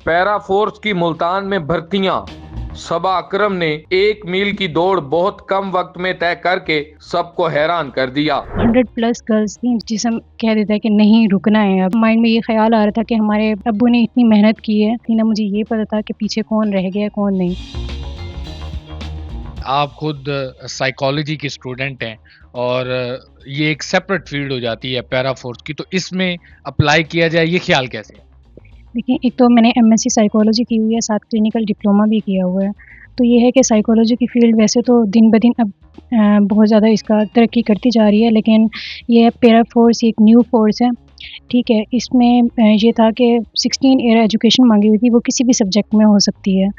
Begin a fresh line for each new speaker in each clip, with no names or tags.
Para force की मुल्तान में भर्तियां। सबा अकरम ने 1 मील की दौड़ बहुत कम वक्त में तय करके सबको हैरान कर दिया।
100+ गर्ल्स थी जिसम कह देता है कि नहीं रुकना है। अब माइंड में ये ख्याल आ रहा था कि हमारे अब्बू ने इतनी मेहनत की है, ना मुझे ये पता था कि पीछे कौन रह गया कौन नहीं।
आप खुद साइकोलॉजी की स्टूडेंट हैं और ये एक सेपरेट फील्ड हो जाती है पैरा फोर्स की, तो इसमें अप्लाई किया जाए ये ख्याल कैसे है?
देखिए, एक तो मैंने MSc साइकोलॉजी की हुई है, साथ क्लिनिकल डिप्लोमा भी किया हुआ है। तो ये है कि साइकोलॉजी की फ़ील्ड वैसे तो दिन ब दिन अब बहुत ज़्यादा इसका तरक्की करती जा रही है, लेकिन ये पैरा फोर्स एक न्यू फोर्स है, ठीक है। इसमें ये था कि 16 ईयर एजुकेशन मांगी हुई थी, वो किसी भी सब्जेक्ट में हो सकती है।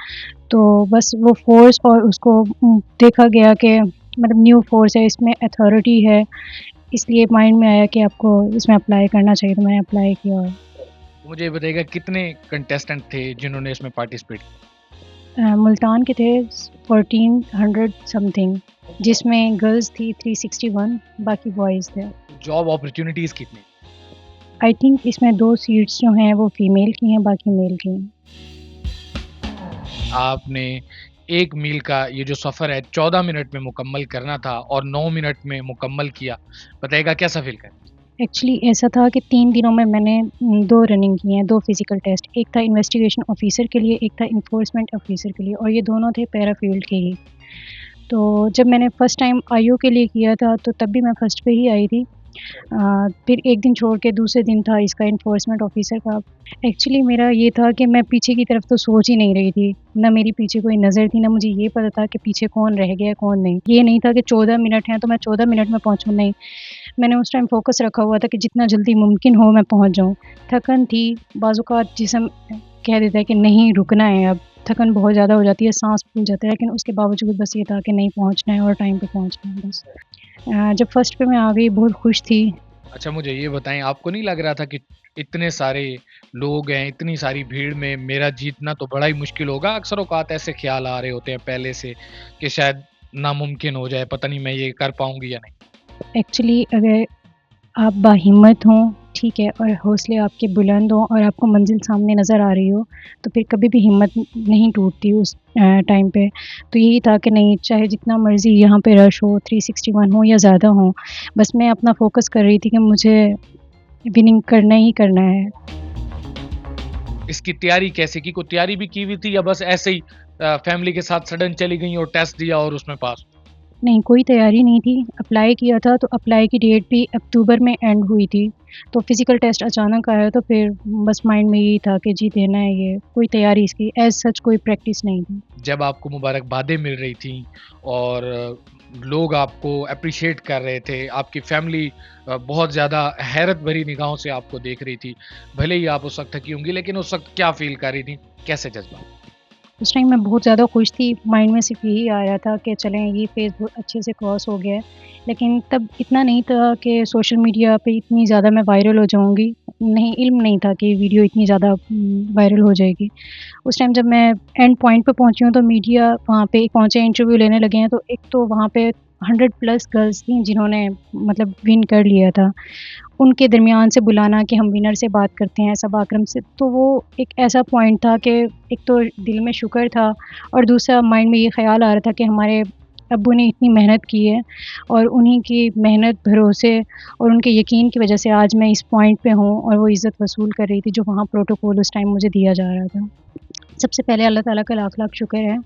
तो बस वो फोर्स और उसको देखा गया कि मतलब न्यू फोर्स है, इसमें अथॉरिटी है, इसलिए माइंड में आया कि आपको इसमें अप्लाई करना चाहिए, तो मैंने अप्लाई किया।
मुझे ये बताइएगा कितने कंटेस्टेंट थे जिन्होंने इसमें पार्टिसिपेट किया?
मुल्तान के थे 1400 समथिंग, जिसमें गर्ल्स थी 361, बाकी बॉयज़ थे।
जॉब अपॉर्चुनिटीज कितनी?
आई थिंक इसमें 2 सीट्स जो हैं वो फीमेल की हैं, बाकी मेल की हैं।
आपने 1 मील का ये जो सफ़र है 14 मिनट में मुकम्मल करना था और 9 मिनट में मुकम्मल किया, बताइएगा कैसा फील कर?
एक्चुअली ऐसा था कि 3 दिनों में मैंने 2 रनिंग की हैं, 2 फिज़िकल टेस्ट। एक था इन्वेस्टिगेशन ऑफ़िसर के लिए, एक था एनफोर्समेंट ऑफ़िसर के लिए, और ये दोनों थे पैरा फील्ड के ही। तो जब मैंने फ़र्स्ट टाइम आईओ के लिए किया था तो तब भी मैं फ़र्स्ट पे ही आई थी। फिर एक दिन छोड़ के दूसरे दिन था इसका एनफोर्समेंट ऑफ़िसर का। एक्चुअली मेरा ये था कि मैं पीछे की तरफ तो सोच ही नहीं रही थी, ना मेरी पीछे कोई नज़र थी, ना मुझे ये पता था कि पीछे कौन रह गया कौन नहीं। ये नहीं था कि 14 मिनट हैं तो मैं 14 मिनट में पहुँचूँ, नहीं। मैंने उस टाइम फ़ोकस रखा हुआ था कि जितना जल्दी मुमकिन हो मैं पहुँच जाऊँ। थकन थी, बाज़-औक़ात जिस्म कह देता है कि नहीं रुकना है अब, थकन बहुत ज़्यादा हो जाती है, साँस फूल जाता है, लेकिन उसके बावजूद बस ये था कि नहीं पहुँचना है और टाइम पे पहुँचना है बस। जब फर्स्ट पे मैं आ गई बहुत खुश थी।
अच्छा मुझे ये बताएं, आपको नहीं लग रहा था कि इतने सारे लोग हैं, इतनी सारी भीड़ में मेरा जीतना तो बड़ा ही मुश्किल होगा? अक्सर औकात ऐसे ख्याल आ रहे होते हैं पहले से कि शायद नामुमकिन हो जाए, पता नहीं मैं ये कर पाऊंगी या नहीं।
एक्चुअली अगर आप बाहिम्मत हों, ठीक है, और हौसले आपके बुलंद हों और आपको मंज़िल सामने नज़र आ रही हो, तो फिर कभी भी हिम्मत नहीं टूटती उस टाइम पे। तो यही था कि नहीं, चाहे जितना मर्ज़ी यहाँ पे रश हो, 361 हो या ज़्यादा हो, बस मैं अपना फ़ोकस कर रही थी कि मुझे विनिंग करना ही करना है।
इसकी तैयारी कैसे की? कोई तैयारी भी की हुई थी या बस ऐसे ही फैमिली के साथ सडन चली गई और टेस्ट दिया और उसमें पास?
नहीं, कोई तैयारी नहीं थी। अप्लाई किया था तो अप्लाई की डेट भी अक्टूबर में एंड हुई थी। तो फ़िज़िकल टेस्ट अचानक आया तो फिर बस माइंड में यही था कि जी देना है ये। कोई तैयारी इसकी एज़ सच कोई प्रैक्टिस नहीं थी।
जब आपको मुबारकबादें मिल रही थी और लोग आपको एप्रिशिएट कर रहे थे, आपकी फैमिली बहुत ज़्यादा हैरत भरी निगाहों से आपको देख रही थी, भले ही आप उस वक्त थकी होंगी, लेकिन उस वक्त क्या फील कर रही थी? कैसे जज्बा?
उस टाइम मैं बहुत ज़्यादा खुश थी। माइंड में सिर्फ़ यही आ रहा था कि चलें ये फ़ेज़ बहुत अच्छे से क्रॉस हो गया है। लेकिन तब इतना नहीं था कि सोशल मीडिया पे इतनी ज़्यादा मैं वायरल हो जाऊँगी। नहीं, इल्म नहीं था कि वीडियो इतनी ज़्यादा वायरल हो जाएगी। उस टाइम जब मैं एंड पॉइंट पे पहुँची हूँ तो मीडिया वहाँ पे पहुँचे, इंटरव्यू लेने लगे हैं, तो एक तो वहाँ पे 100+ गर्ल्स थी जिन्होंने मतलब विन कर लिया था। उनके दरमियान से बुलाना कि हम विनर से बात करते हैं सबा अकरम से, तो वो एक ऐसा पॉइंट था कि एक तो दिल में शुक्र था और दूसरा माइंड में ये ख़्याल आ रहा था कि हमारे अब्बू ने इतनी मेहनत की है और उन्हीं की मेहनत, भरोसे और उनके यकीन की वजह से आज मैं इस पॉइंट पे हूँ और वो इज़्ज़त वसूल कर रही थी जो वहाँ प्रोटोकॉल उस टाइम मुझे दिया जा रहा था। सबसे पहले अल्लाह ताला का लाख-लाख शुक्र है।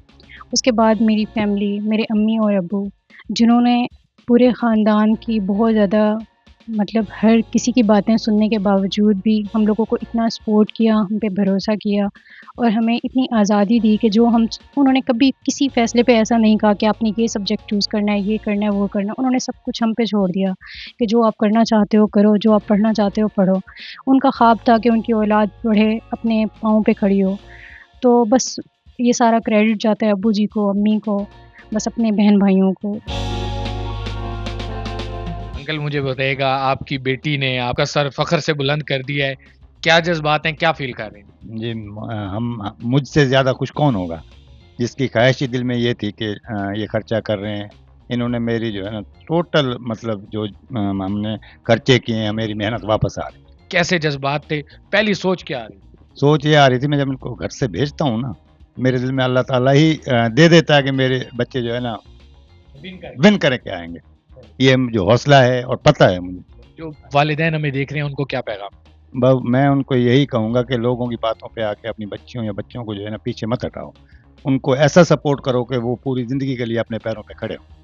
उसके बाद मेरी फ़ैमिली, मेरे अम्मी और अब्बू, जिन्होंने पूरे ख़ानदान की बहुत ज़्यादा मतलब हर किसी की बातें सुनने के बावजूद भी हम लोगों को इतना सपोर्ट किया, हम पे भरोसा किया और हमें इतनी आज़ादी दी कि जो हम उन्होंने कभी किसी फ़ैसले पे ऐसा नहीं कहा कि आपने ये सब्जेक्ट चूज़ करना है, ये करना है, वो करना है। उन्होंने सब कुछ हम पे छोड़ दिया कि जो आप करना चाहते हो करो, जो आप पढ़ना चाहते हो पढ़ो। उनका ख़्वाब था कि उनकी औलाद पढ़े, अपने पाँव पे खड़ी हो। तो बस ये सारा क्रेडिट जाता है अब्बू जी को, अम्मी को, बस अपने बहन-भाइयों को।
अंकल मुझे बताइएगा, आपकी बेटी ने आपका सर फ़ख्र से बुलंद कर दिया है, क्या जज़्बात हैं, क्या फ़ील कर रहे हैं?
जी, हम मुझसे ज़्यादा खुश कौन होगा, जिसकी ख़्वाहिश ही दिल में ये थी कि ये खर्चा कर रहे हैं। इन्होंने मेरी जो है ना टोटल मतलब जो हमने खर्चे किए हैं, मेरी मेहनत वापस आ रही है।
कैसे जज़्बात थे? पहली सोच क्या आ रही?
सोच ये आ रही थी, मैं जब इनको घर से भेजता हूँ ना, मेरे दिल में अल्लाह ताला ही दे देता है कि मेरे बच्चे जो है ना विन करके आएँगे। ये जो हौसला है और पता है मुझे।
जो वालिदैन हमें देख रहे हैं उनको क्या पैगाम?
मैं उनको यही कहूँगा कि लोगों की बातों पे आके अपनी बच्चियों या बच्चों को जो है ना पीछे मत हटाओ। उनको ऐसा सपोर्ट करो कि वो पूरी ज़िंदगी के लिए अपने पैरों पे खड़े हों।